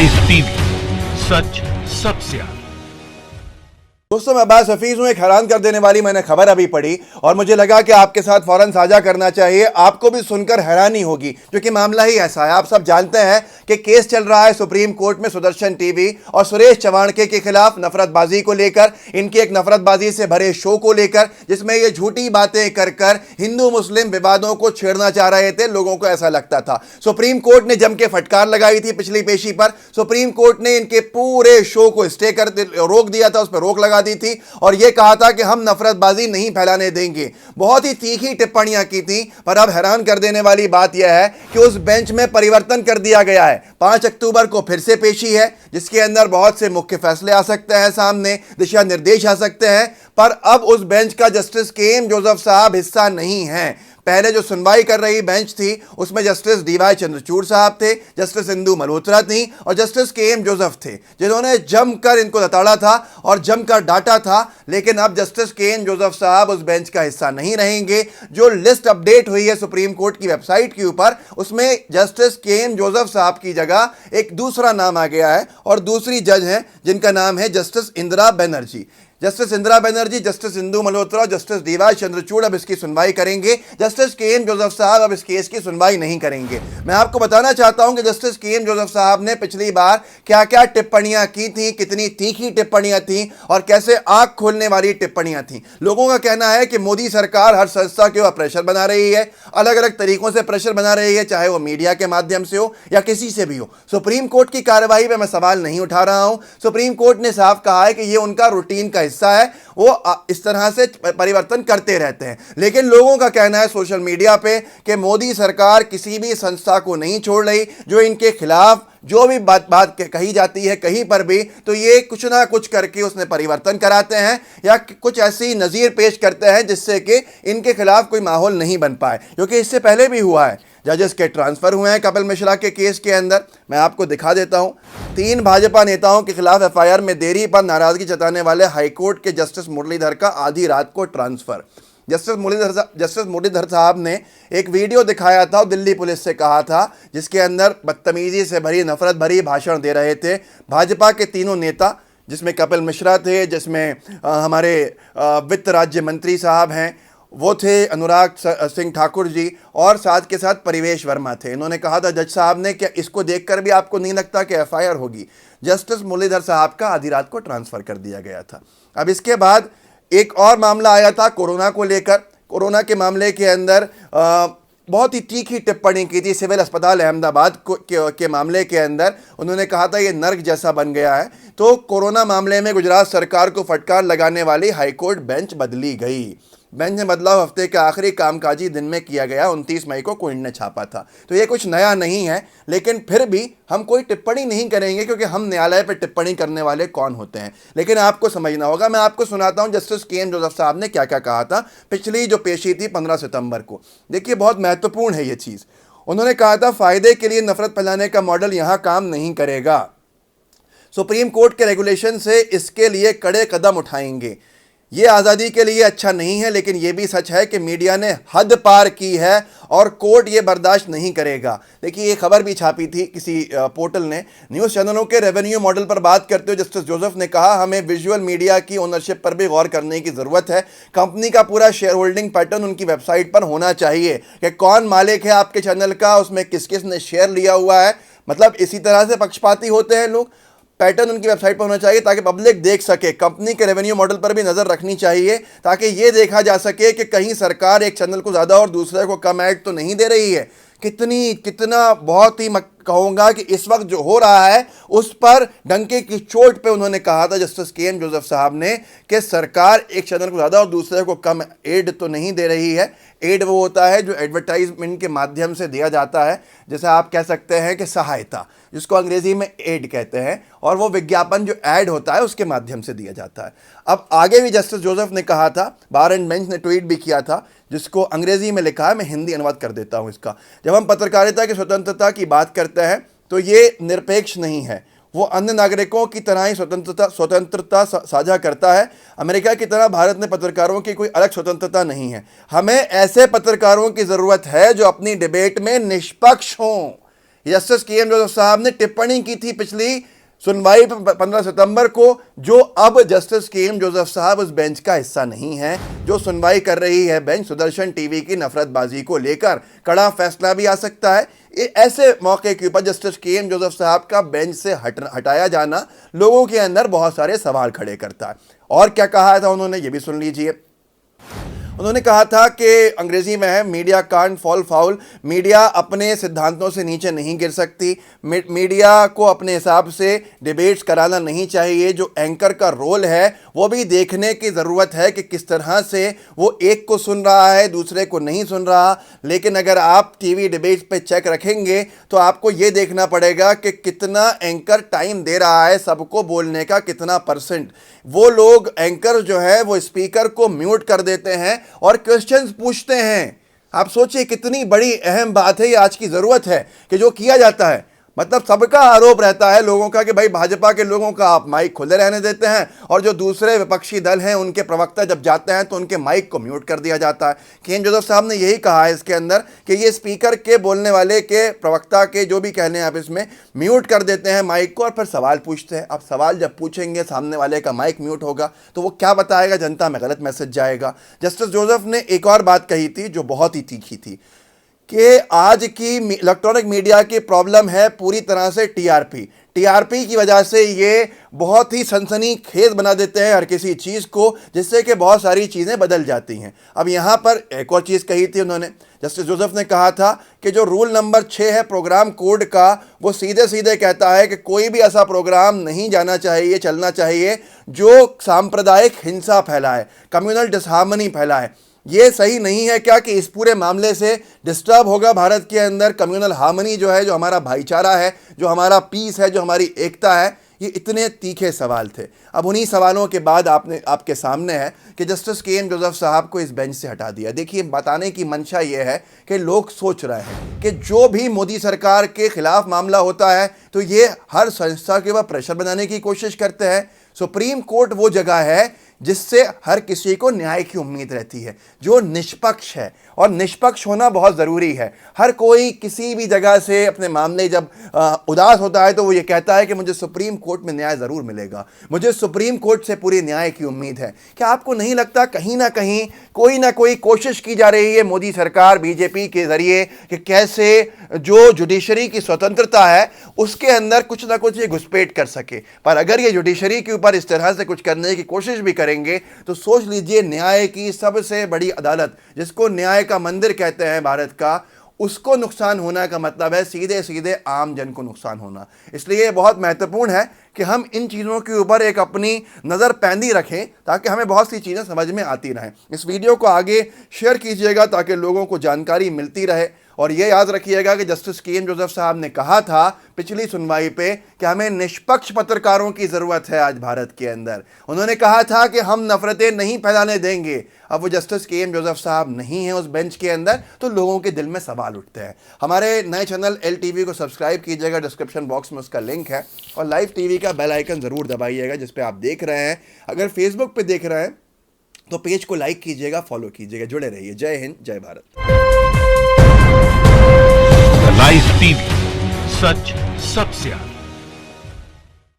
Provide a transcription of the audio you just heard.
Ice TV, सच सबसे आगे। दोस्तों, मैं अब्बास हफीज हूं। एक हैरान कर देने वाली मैंने खबर अभी पढ़ी और मुझे लगा कि आपके साथ फौरन साझा करना चाहिए। आपको भी सुनकर हैरानी होगी क्योंकि मामला ही ऐसा है। आप सब जानते हैं कि केस चल रहा है सुप्रीम कोर्ट में सुदर्शन टीवी और सुरेश चवाणके के खिलाफ नफरतबाजी को लेकर, इनकी एक नफरतबाजी से भरे शो को लेकर, जिसमें ये झूठी बातें कर कर हिंदू मुस्लिम विवादों को छेड़ना चाह रहे थे। लोगों को ऐसा लगता था। सुप्रीम कोर्ट ने जम के फटकार लगाई थी पिछली पेशी पर। सुप्रीम कोर्ट ने इनके पूरे शो को स्टे कर रोक दिया था, उस पर रोक लगा दी थी और यह कहा था कि हम नफरतबाजी नहीं फैलाने देंगे। बहुत ही तीखी टिप्पणियां की थी। पर अब हैरान कर देने वाली बात यह है कि उस बेंच में परिवर्तन कर दिया गया है। 5 अक्टूबर को फिर से पेशी है जिसके अंदर बहुत से मुख्य फैसले आ सकते हैं, सामने दिशा निर्देश आ सकते हैं। पर अब उस बेंच का जस्टिस के.एम. जोसेफ साहब हिस्सा नहीं है। पहले जो सुनवाई कर रही बेंच थी उसमें जस्टिस डी.वाई. चंद्रचूड़ साहब थे, जस्टिस इंदु मल्होत्रा थी और जस्टिस के.एम. जोसेफ थे, जिन्होंने जमकर इनको लताड़ा था और जमकर डांटा था। लेकिन अब जस्टिस के.एम. जोसेफ साहब उस बेंच का हिस्सा नहीं रहेंगे। जो लिस्ट अपडेट हुई है सुप्रीम कोर्ट की वेबसाइट के ऊपर, उसमें जस्टिस के.एम. जोसेफ साहब की जगह एक दूसरा नाम आ गया है और दूसरी जज है जिनका नाम है justice Indira Banerjee. Justice Indira Banerjee, justice Indu Malhotra, justice D.Y.. Chandrachud अब इसकी सुनवाई करेंगे। Justice KM. जोसेफ साहब अब इस केस की सुनवाई नहीं करेंगे। मैं आपको बताना चाहता हूं कि जस्टिस के.एम. जोसेफ साहब ने पिछली बार क्या क्या टिप्पणियां की थी, कितनी तीखी टिप्पणियां थी और कैसे आंख खोलने वाली टिप्पणियां थी। लोगों का कहना है कि मोदी सरकार हर संस्था के ऊपर प्रेशर बना रही है, अलग अलग तरीकों से प्रेशर बना रही है, चाहे वो मीडिया के माध्यम से हो या किसी से भी हो। सुप्रीम कोर्ट की कार्रवाई में मैं सवाल नहीं उठा रहा हूं। सुप्रीम कोर्ट ने साफ कहा है कि यह उनका रूटीन का हिस्सा है, वो इस तरह से परिवर्तन करते रहते हैं। लेकिन लोगों का कहना है सोशल मीडिया पे कि मोदी सरकार किसी भी संस्था को नहीं छोड़ रही। जो इनके खिलाफ जो भी बात कही जाती है कहीं पर भी, तो ये कुछ ना कुछ करके उसमें परिवर्तन कराते हैं या कुछ ऐसी नज़ीर पेश करते हैं जिससे कि इनके खिलाफ कोई माहौल नहीं बन पाए। क्योंकि इससे पहले भी हुआ है, जजेस के ट्रांसफ़र हुए हैं कपिल मिश्रा के केस के अंदर। मैं आपको दिखा देता हूं। 3 भाजपा नेताओं के खिलाफ एफआईआर में देरी पर नाराजगी जताने वाले हाईकोर्ट के जस्टिस मुरलीधर का आधी रात को ट्रांसफ़र। जस्टिस मुरलीधर साहब ने एक वीडियो दिखाया था और दिल्ली पुलिस से कहा था, जिसके अंदर बदतमीजी से भरी, नफरत भरी भाषण दे रहे थे भाजपा के तीनों नेता, जिसमें कपिल मिश्रा थे, जिसमें हमारे वित्त राज्य मंत्री साहब हैं वो थे, अनुराग सिंह ठाकुर जी, और साथ के साथ परिवेश वर्मा थे। इन्होंने कहा था जज साहब ने कि इसको देखकर भी आपको नहीं लगता कि एफआईआर होगी। जस्टिस मुरलीधर साहब का आधी रात को ट्रांसफ़र कर दिया गया था। अब इसके बाद एक और मामला आया था कोरोना को लेकर। कोरोना के मामले के अंदर बहुत ही तीखी टिप्पणी की थी सिविल अस्पताल अहमदाबाद के मामले के अंदर। उन्होंने कहा था ये नर्क जैसा बन गया है। तो कोरोना मामले में गुजरात सरकार को फटकार लगाने वाली हाईकोर्ट बेंच बदली गई। बेंच में बदलाव हफ्ते के आखिरी कामकाजी दिन में किया गया। 29 मई को क्विंट ने छापा था। तो ये कुछ नया नहीं है, लेकिन फिर भी हम कोई टिप्पणी नहीं करेंगे क्योंकि हम न्यायालय पर टिप्पणी करने वाले कौन होते हैं। लेकिन आपको समझना होगा। मैं आपको सुनाता हूं जस्टिस के.एम. जोसेफ साहब ने क्या क्या कहा था पिछली जो पेशी थी 15 सितंबर को। देखिए, बहुत महत्वपूर्ण है ये चीज़। उन्होंने कहा था फ़ायदे के लिए नफरत फैलाने का मॉडल यहाँ काम नहीं करेगा। सुप्रीम कोर्ट के रेगुलेशन से इसके लिए कड़े कदम उठाएंगे। ये आज़ादी के लिए अच्छा नहीं है, लेकिन ये भी सच है कि मीडिया ने हद पार की है और कोर्ट ये बर्दाश्त नहीं करेगा। देखिए, ये खबर भी छापी थी किसी पोर्टल ने। न्यूज़ चैनलों के रेवेन्यू मॉडल पर बात करते हुए जस्टिस जोसेफ ने कहा, हमें विजुअल मीडिया की ओनरशिप पर भी गौर करने की ज़रूरत है। कंपनी का पूरा शेयर होल्डिंग पैटर्न उनकी वेबसाइट पर होना चाहिए कि कौन मालिक है आपके चैनल का, उसमें किस किस ने शेयर लिया हुआ है। मतलब इसी तरह से पक्षपाती होते हैं लोग। पैटर्न उनकी वेबसाइट पर होना चाहिए ताकि पब्लिक देख सके। कंपनी के रेवेन्यू मॉडल पर भी नज़र रखनी चाहिए ताकि ये देखा जा सके कि कहीं सरकार एक चैनल को ज़्यादा और दूसरे को कम ऐड तो नहीं दे रही है। कितना बहुत ही कहूँगा कि इस वक्त जो हो रहा है उस पर डंके की चोट पे उन्होंने कहा था जस्टिस के.एम. जोसेफ साहब ने कि सरकार एक चैनल को ज़्यादा और दूसरे को कम एड तो नहीं दे रही है। एड वो होता है जो एडवर्टाइजमेंट के माध्यम से दिया जाता है, जैसे आप कह सकते हैं कि सहायता, जिसको अंग्रेज़ी में एड कहते हैं, और वो विज्ञापन जो ऐड होता है उसके माध्यम से दिया जाता है। अब आगे भी जस्टिस जोसेफ ने कहा था, बार एंड बेंच ने ट्वीट भी किया था, जिसको अंग्रेज़ी में लिखा है, मैं हिंदी अनुवाद कर देता हूँ इसका। जब हम पत्रकारिता की स्वतंत्रता की बात करते हैं तो ये निरपेक्ष नहीं है। वो अन्य नागरिकों की तरह ही स्वतंत्रता साझा करता है। अमेरिका की तरह भारत में पत्रकारों की कोई अलग स्वतंत्रता नहीं है। हमें ऐसे पत्रकारों की ज़रूरत है जो अपनी डिबेट में निष्पक्ष हों। जस्टिस के एम जोसेफ साहब ने टिप्पणी की थी पिछली सुनवाई 15 सितंबर को, जो अब जस्टिस के एम जोसेफ साहब उस बेंच का हिस्सा नहीं है। जो सुनवाई कर रही है बेंच सुदर्शन टीवी की नफरतबाजी को लेकर, कड़ा फैसला भी आ सकता है। ऐसे मौके के ऊपर जस्टिस के एम जोसेफ साहब का बेंच से हटाया जाना लोगों के अंदर बहुत सारे सवाल खड़े करता है। और क्या कहा था उन्होंने, ये भी सुन लीजिए। उन्होंने कहा था कि अंग्रेजी में है, media can't fall foul. Media अपने सिद्धांतों से नीचे नहीं गिर सकती। मीडिया को अपने हिसाब से डिबेट्स कराना नहीं चाहिए। जो एंकर का रोल है वो भी देखने की ज़रूरत है कि किस तरह से वो एक को सुन रहा है, दूसरे को नहीं सुन रहा। लेकिन अगर आप टीवी डिबेट्स पे चेक रखेंगे तो आपको ये देखना पड़ेगा कि कितना एंकर टाइम दे रहा है सबको बोलने का, कितना परसेंट। वो लोग एंकर जो है वो स्पीकर को म्यूट कर देते हैं और क्वेश्चंस पूछते हैं। आप सोचिए कितनी बड़ी अहम बात है, ये आज की ज़रूरत है कि जो किया जाता है। मतलब सबका आरोप रहता है लोगों का कि भाई भाजपा के लोगों का आप माइक खुले रहने देते हैं, और जो दूसरे विपक्षी दल हैं उनके प्रवक्ता जब जाते हैं तो उनके माइक को म्यूट कर दिया जाता है। के एम जोसेफ साहब ने यही कहा है इसके अंदर कि ये स्पीकर के बोलने वाले के प्रवक्ता के जो भी कहने आप इसमें म्यूट कर देते हैं माइक को और फिर सवाल पूछते हैं। अब सवाल जब पूछेंगे सामने वाले का माइक म्यूट होगा तो वो क्या बताएगा, जनता में गलत मैसेज जाएगा। जस्टिस जोसेफ ने एक और बात कही थी जो बहुत ही तीखी थी कि आज की इलेक्ट्रॉनिक मीडिया की प्रॉब्लम है पूरी तरह से टीआरपी की वजह से ये बहुत ही सनसनीखेज बना देते हैं हर किसी चीज़ को, जिससे कि बहुत सारी चीज़ें बदल जाती हैं। अब यहाँ पर एक और चीज़ कही थी उन्होंने, जस्टिस जोसेफ ने कहा था कि जो रूल नंबर 6 है प्रोग्राम कोड का, वो सीधे सीधे कहता है कि कोई भी ऐसा प्रोग्राम नहीं जाना चाहिए, चलना चाहिए जो सांप्रदायिक हिंसा फैलाए, कम्युनल डिसहार्मनी फैलाए। ये सही नहीं है क्या कि इस पूरे मामले से डिस्टर्ब होगा भारत के अंदर कम्युनल हार्मनी जो है, जो हमारा भाईचारा है, जो हमारा पीस है, जो हमारी एकता है। ये इतने तीखे सवाल थे। अब उन्हीं सवालों के बाद आपके सामने है कि जस्टिस के एम जोसेफ साहब को इस बेंच से हटा दिया। देखिए, बताने की मंशा ये है कि लोग सोच रहे हैं कि जो भी मोदी सरकार के खिलाफ मामला होता है तो ये हर संस्था के ऊपर प्रेशर बनाने की कोशिश करते हैं। सुप्रीम कोर्ट वो जगह है जिससे हर किसी को न्याय की उम्मीद रहती है, जो निष्पक्ष है, और निष्पक्ष होना बहुत ज़रूरी है। हर कोई किसी भी जगह से अपने मामले जब उदास होता है तो वो ये कहता है कि मुझे सुप्रीम कोर्ट में न्याय ज़रूर मिलेगा, मुझे सुप्रीम कोर्ट से पूरी न्याय की उम्मीद है। क्या आपको नहीं लगता कहीं ना कहीं कोई ना कोई कोशिश की जा रही है मोदी सरकार बीजेपी के ज़रिए कि कैसे जो जुडिशरी की स्वतंत्रता है उसके अंदर कुछ ना कुछ ये घुसपैठ कर सके। पर अगर ये जुडिशरी के ऊपर इस तरह से कुछ करने की कोशिश भी करेंगे तो सोच लीजिए, न्याय की सबसे बड़ी अदालत, जिसको न्याय का मंदिर कहते हैं भारत का, उसको नुकसान होना का मतलब है सीधे सीधे आम जन को नुकसान होना। इसलिए ये बहुत महत्वपूर्ण है कि हम इन चीज़ों के ऊपर एक अपनी नज़र पैंदी रखें ताकि हमें बहुत सी चीज़ें समझ में आती रहें। इस वीडियो को आगे शेयर कीजिएगा ताकि लोगों को जानकारी मिलती रहे। और ये याद रखिएगा कि जस्टिस के एम जोसेफ साहब ने कहा था पिछली सुनवाई पे कि हमें निष्पक्ष पत्रकारों की ज़रूरत है आज भारत के अंदर। उन्होंने कहा था कि हम नफरतें नहीं फैलाने देंगे। अब वो जस्टिस के एम जोसेफ साहब नहीं हैं उस बेंच के अंदर, तो लोगों के दिल में सवाल उठते हैं। हमारे नए चैनल LTV को सब्सक्राइब कीजिएगा, डिस्क्रिप्शन बॉक्स में उसका लिंक है, और लाइव टीवी का बेल आइकन ज़रूर दबाइएगा जिस पे आप देख रहे हैं। अगर फेसबुक पे देख रहे हैं तो पेज को लाइक कीजिएगा, फॉलो कीजिएगा। जुड़े रहिए। जय हिंद, जय भारत। लाइव टीवी, सच सबसे आगे।